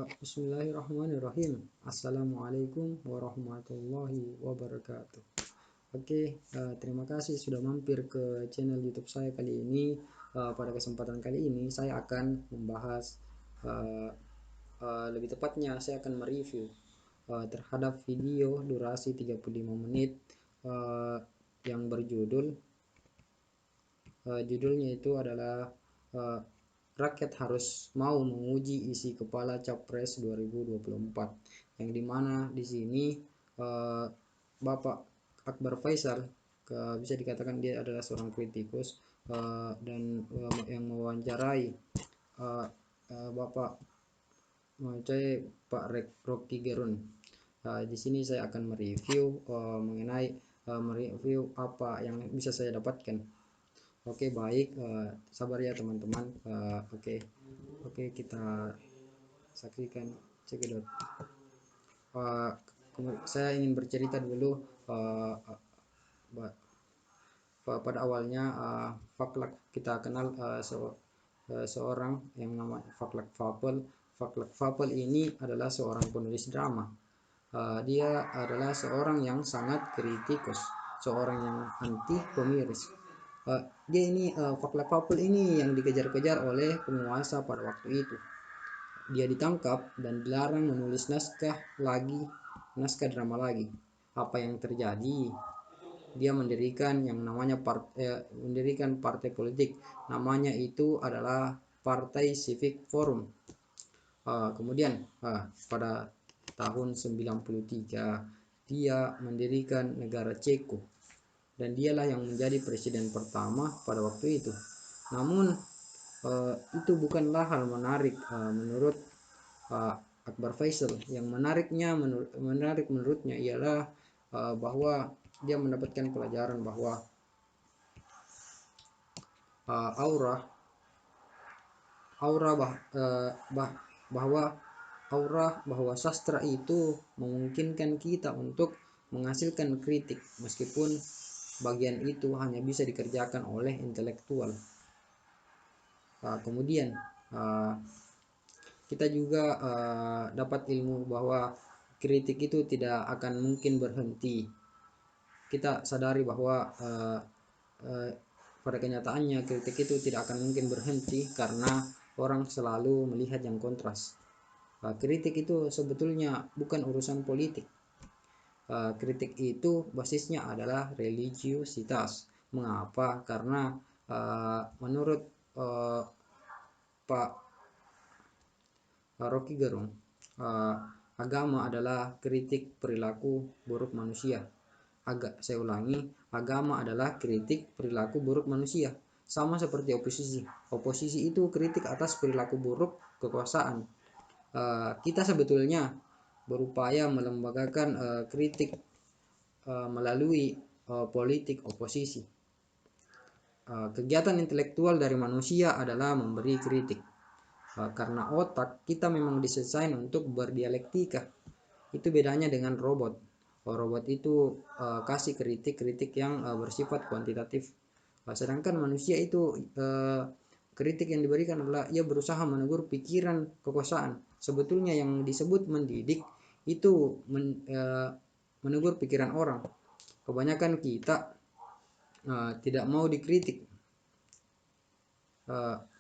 Bismillahirrahmanirrahim. Assalamualaikum warahmatullahi wabarakatuh. Oke, terima kasih sudah mampir ke channel YouTube saya kali ini. Pada kesempatan kali ini saya akan membahas, lebih tepatnya saya akan mereview terhadap video durasi 35 menit yang berjudul, judulnya itu adalah rakyat harus mau menguji isi kepala Capres 2024, yang dimana di sini Bapak Akbar Faisal bisa dikatakan dia adalah seorang kritikus dan yang mewawancarai Bapak Pak Rocky Gerung. Di sini saya akan mereview mengenai mereview apa yang bisa saya dapatkan. Oke, baik, sabar ya teman-teman. Oke, kita saksikan cekidot. Saya ingin bercerita dulu pada awalnya. Faklak kita kenal seorang yang namanya Faklak Fapel. Faklak Fapel ini adalah seorang penulis drama. Dia adalah seorang yang sangat kritikus, seorang yang anti pemiris. Dia ini Faklak Fapel ini yang dikejar-kejar oleh penguasa pada waktu itu. Dia ditangkap dan dilarang menulis naskah drama lagi. Apa yang terjadi? Dia mendirikan yang namanya mendirikan partai politik. Namanya itu adalah Partai Civic Forum. Kemudian pada tahun 93 dia mendirikan negara Ceko, dan dialah yang menjadi presiden pertama pada waktu itu. Namun itu bukanlah hal menarik menurut Akbar Faisal. Yang menarik menurutnya ialah bahwa dia mendapatkan pelajaran bahwa bahwa sastra itu memungkinkan kita untuk menghasilkan kritik, meskipun bagian itu hanya bisa dikerjakan oleh intelektual. Kemudian kita juga dapat ilmu bahwa kritik itu tidak akan mungkin berhenti. Kita sadari bahwa pada kenyataannya kritik itu tidak akan mungkin berhenti karena orang selalu melihat yang kontras. Kritik itu sebetulnya bukan urusan politik. Kritik itu basisnya adalah religiusitas. Mengapa? Karena menurut Pak Rocky Gerung, agama adalah kritik perilaku buruk manusia. Saya ulangi, agama adalah kritik perilaku buruk manusia. Sama seperti oposisi. Oposisi itu kritik atas perilaku buruk kekuasaan. Kita sebetulnya berupaya melembagakan kritik melalui politik oposisi. Kegiatan intelektual dari manusia adalah memberi kritik. Karena otak kita memang didesain untuk berdialektika. Itu bedanya dengan robot. Robot itu kasih kritik yang bersifat kuantitatif. Sedangkan manusia itu kritik yang diberikan adalah ia berusaha menegur pikiran kekuasaan. Sebetulnya yang disebut mendidik itu menegur pikiran orang. Kebanyakan kita tidak mau dikritik.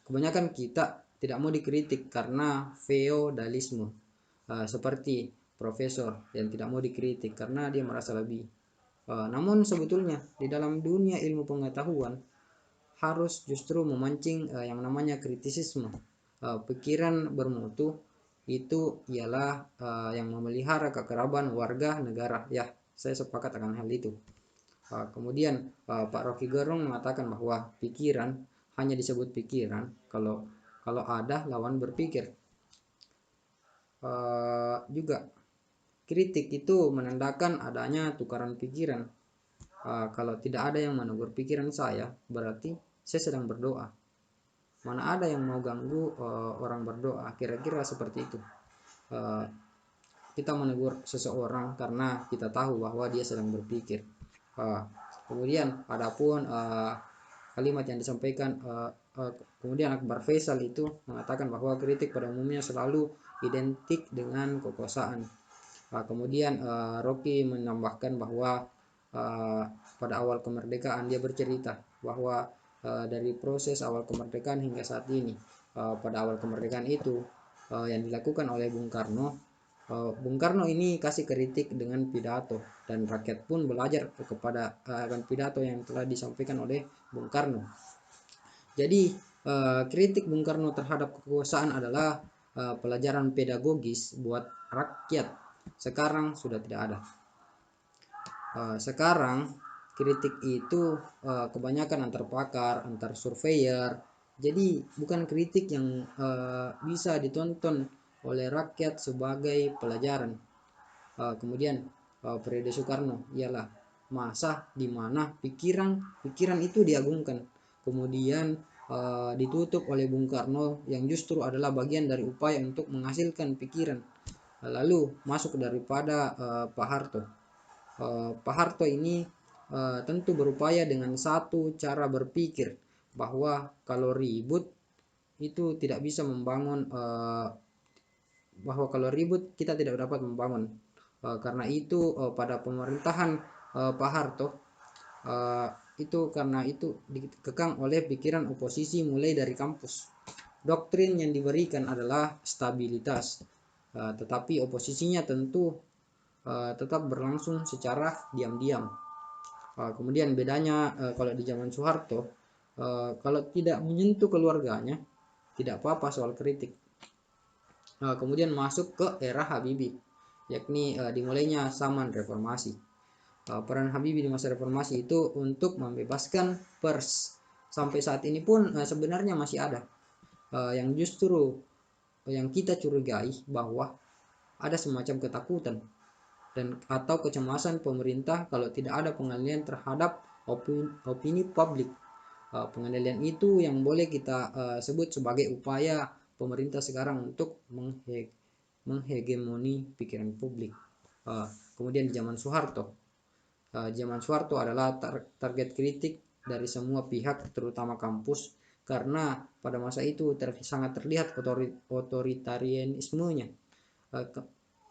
Kebanyakan kita tidak mau dikritik karena feodalisme. Seperti profesor yang tidak mau dikritik karena dia merasa lebih. Namun sebetulnya di dalam dunia ilmu pengetahuan harus justru memancing yang namanya kritisisme. Pikiran bermutu itu ialah yang memelihara kekebalan warga negara. Ya, saya sepakat akan hal itu. Kemudian Pak Rocky Gerung mengatakan bahwa pikiran hanya disebut pikiran kalau ada lawan berpikir. Juga kritik itu menandakan adanya tukaran pikiran. Kalau tidak ada yang menegur pikiran saya, berarti saya sedang berdoa. Mana ada yang mau ganggu orang berdoa, kira-kira seperti itu. Kita menegur seseorang karena kita tahu bahwa dia sedang berpikir. Kemudian adapun kalimat yang disampaikan kemudian Akbar Faisal itu mengatakan bahwa kritik pada umumnya selalu identik dengan kekuasaan. Kemudian Rocky menambahkan bahwa pada awal kemerdekaan dia bercerita bahwa dari proses awal kemerdekaan hingga saat ini, pada awal kemerdekaan itu yang dilakukan oleh Bung Karno. Bung Karno ini kasih kritik dengan pidato, dan rakyat pun belajar kepada akan pidato yang telah disampaikan oleh Bung Karno. Jadi kritik Bung Karno terhadap kekuasaan adalah pelajaran pedagogis buat rakyat. Sekarang sudah tidak ada. Sekarang kritik itu kebanyakan antar pakar, antar surveyor. Jadi bukan kritik yang bisa ditonton oleh rakyat sebagai pelajaran. Kemudian periode Soekarno ialah masa di mana pikiran itu diagungkan, kemudian ditutup oleh Bung Karno yang justru adalah bagian dari upaya untuk menghasilkan pikiran. Lalu masuk daripada Pak Harto. Pak Harto ini tentu berupaya dengan satu cara berpikir bahwa kalau ribut itu tidak bisa membangun, bahwa kalau ribut kita tidak dapat membangun. Karena itu pada pemerintahan Pak Harto karena itu dikekang oleh pikiran oposisi mulai dari kampus. Doktrin yang diberikan adalah stabilitas, tetapi oposisinya tentu tetap berlangsung secara diam-diam. Kemudian bedanya kalau di zaman Soeharto, kalau tidak menyentuh keluarganya tidak apa-apa soal kritik. Kemudian masuk ke era Habibie, yakni dimulainya zaman reformasi. Peran Habibie di masa reformasi itu untuk membebaskan pers. Sampai saat ini pun sebenarnya masih ada yang justru yang kita curigai bahwa ada semacam ketakutan dan atau kecemasan pemerintah kalau tidak ada pengendalian terhadap opini publik. Pengendalian itu yang boleh kita sebut sebagai upaya pemerintah sekarang untuk menghegemoni pikiran publik. Kemudian di zaman Soeharto, adalah target kritik dari semua pihak, terutama kampus, karena pada masa itu sangat terlihat otoritarianismenya.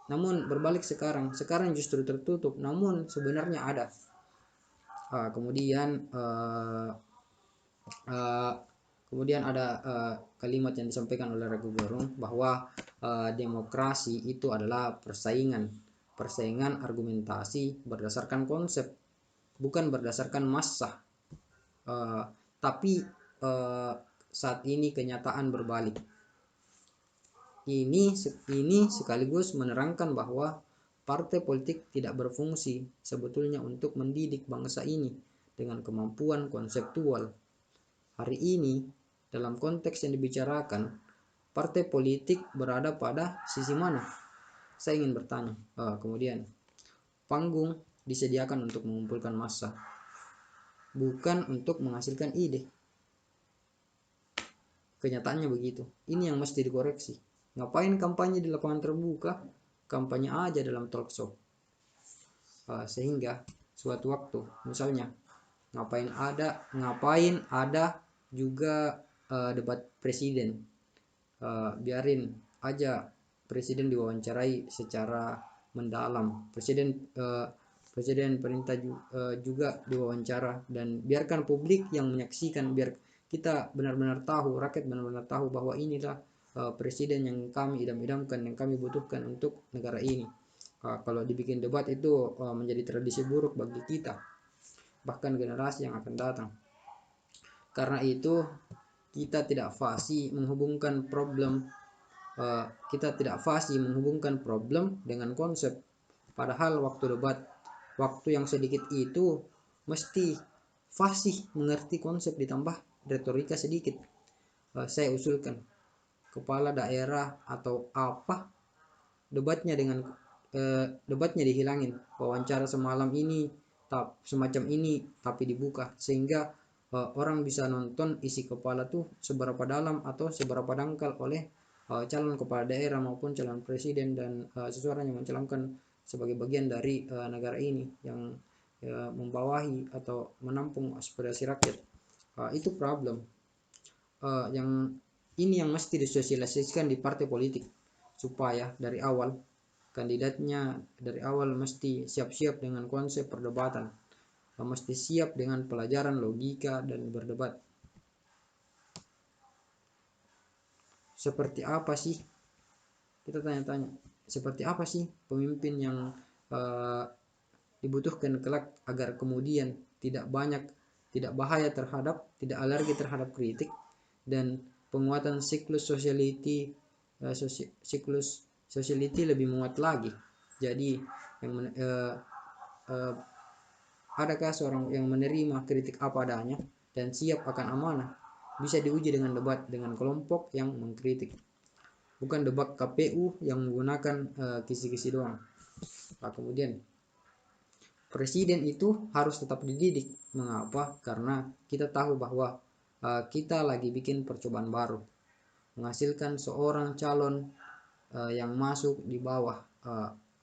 Namun berbalik sekarang justru tertutup, namun sebenarnya ada. Kemudian ada kalimat yang disampaikan oleh Rocky Gerung bahwa demokrasi itu adalah persaingan argumentasi berdasarkan konsep, bukan berdasarkan massa. Tapi saat ini kenyataan berbalik. Ini sekaligus menerangkan bahwa partai politik tidak berfungsi sebetulnya untuk mendidik bangsa ini dengan kemampuan konseptual. Hari ini dalam konteks yang dibicarakan, partai politik berada pada sisi mana? Saya ingin bertanya. Kemudian panggung disediakan untuk mengumpulkan massa, bukan untuk menghasilkan ide. Kenyataannya begitu. Ini yang mesti dikoreksi. Ngapain kampanye di lapangan terbuka? Kampanye aja dalam talk show. Sehingga suatu waktu, misalnya ngapain ada juga debat presiden. Biarin aja presiden diwawancarai secara mendalam. Presiden perintah juga diwawancara, dan biarkan publik yang menyaksikan, biar kita benar-benar tahu, rakyat benar-benar tahu bahwa inilah presiden yang kami idam-idamkan, yang kami butuhkan untuk negara ini. Kalau dibikin debat itu menjadi tradisi buruk bagi kita, bahkan generasi yang akan datang. Karena itu kita tidak fasih menghubungkan problem dengan konsep. Padahal waktu debat, waktu yang sedikit itu mesti fasih mengerti konsep ditambah retorika sedikit. Saya usulkan kepala daerah atau apa, debatnya dihilangin, wawancara semacam ini tapi dibuka, sehingga orang bisa nonton isi kepala tuh seberapa dalam atau seberapa dangkal oleh calon kepala daerah maupun calon presiden dan seseorang yang mencalonkan sebagai bagian dari negara ini yang membawahi atau menampung aspirasi rakyat. Itu problem yang mesti disosialisasikan di partai politik supaya dari awal kandidatnya dari awal mesti siap-siap dengan konsep perdebatan, mesti siap dengan pelajaran logika dan berdebat. Seperti apa sih, kita tanya-tanya, seperti apa sih pemimpin yang dibutuhkan kelak agar kemudian tidak bahaya terhadap, tidak alergi terhadap kritik, dan penguatan siklus sociality lebih muat lagi. Jadi adakah seorang yang menerima kritik apa adanya dan siap akan amanah bisa diuji dengan debat dengan kelompok yang mengkritik, bukan debat KPU yang menggunakan kisi-kisi doang. Nah, kemudian presiden itu harus tetap dididik. Mengapa? Karena kita tahu bahwa kita lagi bikin percobaan baru, menghasilkan seorang calon yang masuk di bawah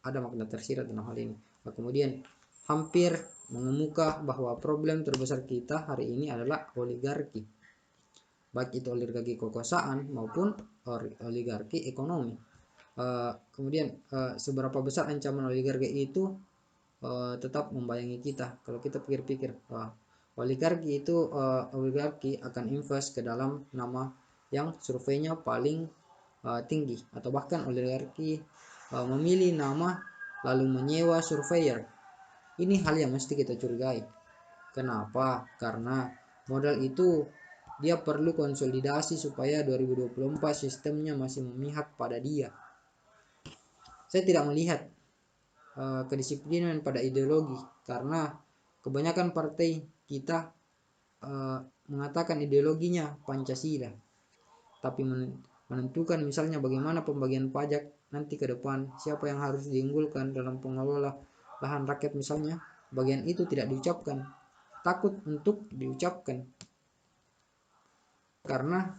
ada makna tersirat dalam hal ini. Nah, kemudian hampir mengemuka bahwa problem terbesar kita hari ini adalah oligarki, baik itu oligarki kekuasaan maupun oligarki ekonomi. Kemudian seberapa besar ancaman oligarki itu tetap membayangi kita. Kalau kita pikir-pikir, oligarki itu oligarki akan invest ke dalam nama yang surveinya paling tinggi, atau bahkan oligarki memilih nama lalu menyewa surveyor. Ini hal yang mesti kita curigai. Kenapa? Karena modal itu dia perlu konsolidasi supaya 2024 sistemnya masih memihak pada dia. Saya tidak melihat kedisiplinan pada ideologi, karena kebanyakan partai kita mengatakan ideologinya Pancasila, tapi menentukan misalnya bagaimana pembagian pajak nanti ke depan, siapa yang harus diunggulkan dalam pengelola lahan rakyat misalnya, bagian itu tidak diucapkan, takut untuk diucapkan, karena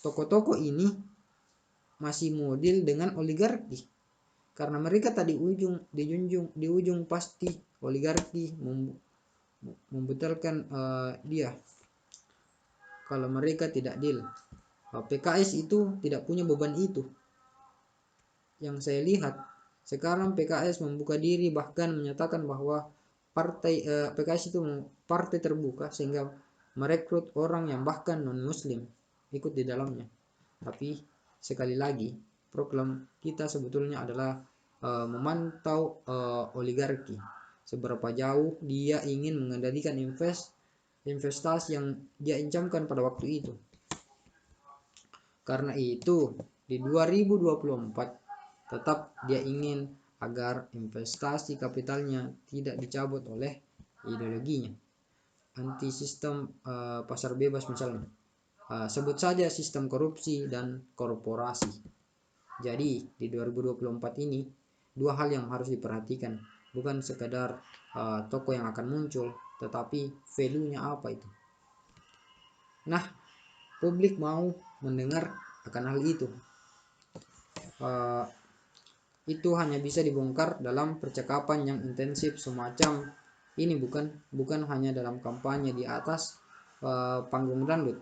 tokoh-tokoh ini masih model dengan oligarki. Karena mereka tadi di ujung pasti oligarki membutalkan dia kalau mereka tidak deal. PKS itu tidak punya beban itu. Yang saya lihat sekarang PKS membuka diri, bahkan menyatakan bahwa partai PKS itu partai terbuka sehingga merekrut orang yang bahkan non muslim ikut di dalamnya. Tapi sekali lagi program kita sebetulnya adalah memantau oligarki, seberapa jauh dia ingin mengendalikan investasi yang dia incamkan pada waktu itu. Karena itu di 2024 tetap dia ingin agar investasi kapitalnya tidak dicabut oleh ideologinya, anti sistem pasar bebas misalnya, sebut saja sistem korupsi dan korporasi. Jadi di 2024 ini dua hal yang harus diperhatikan, bukan sekadar tokoh yang akan muncul, tetapi value-nya apa itu. Nah, publik mau mendengar akan hal itu. Itu hanya bisa dibongkar dalam percakapan yang intensif semacam ini, bukan hanya dalam kampanye di atas panggung dangdut.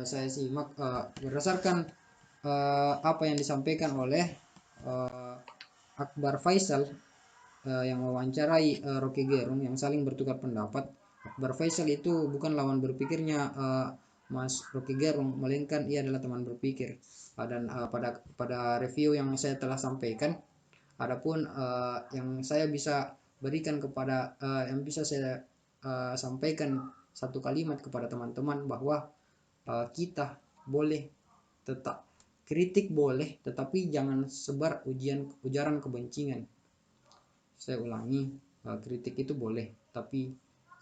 Saya simak berdasarkan apa yang disampaikan oleh Akbar Faisal yang mewawancarai Rocky Gerung, yang saling bertukar pendapat. Akbar Faisal itu bukan lawan berpikirnya Mas Rocky Gerung, melainkan ia adalah teman berpikir. Dan pada review yang saya telah sampaikan, adapun yang saya bisa berikan kepada yang bisa saya sampaikan satu kalimat kepada teman-teman, bahwa kita boleh tetap kritik, boleh, tetapi jangan sebar ujaran kebencian. Saya ulangi, kritik itu boleh, tapi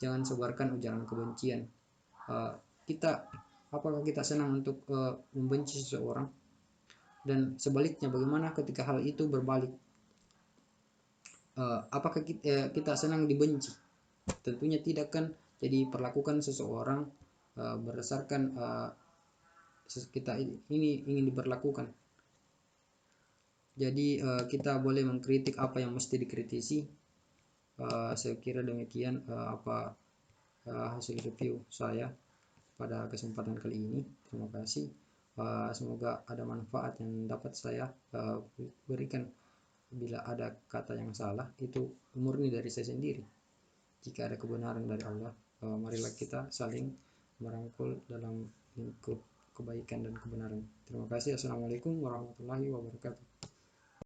jangan sebarkan ujaran kebencian. Apakah kita senang untuk membenci seseorang? Dan sebaliknya, bagaimana ketika hal itu berbalik? Apakah kita senang dibenci? Tentunya tidak, kan? Jadi perlakukan seseorang berdasarkan kita ini ingin diperlakukan. Jadi kita boleh mengkritik apa yang mesti dikritisi. Saya kira demikian hasil review saya. pada kesempatan kali ini. Terima kasih. Semoga ada manfaat yang dapat saya berikan. Bila ada kata yang salah, itu murni dari saya sendiri. Jika ada kebenaran dari Allah, marilah kita saling merangkul dalam lingkup kebaikan dan kebenaran. Terima kasih. Assalamualaikum warahmatullahi wabarakatuh.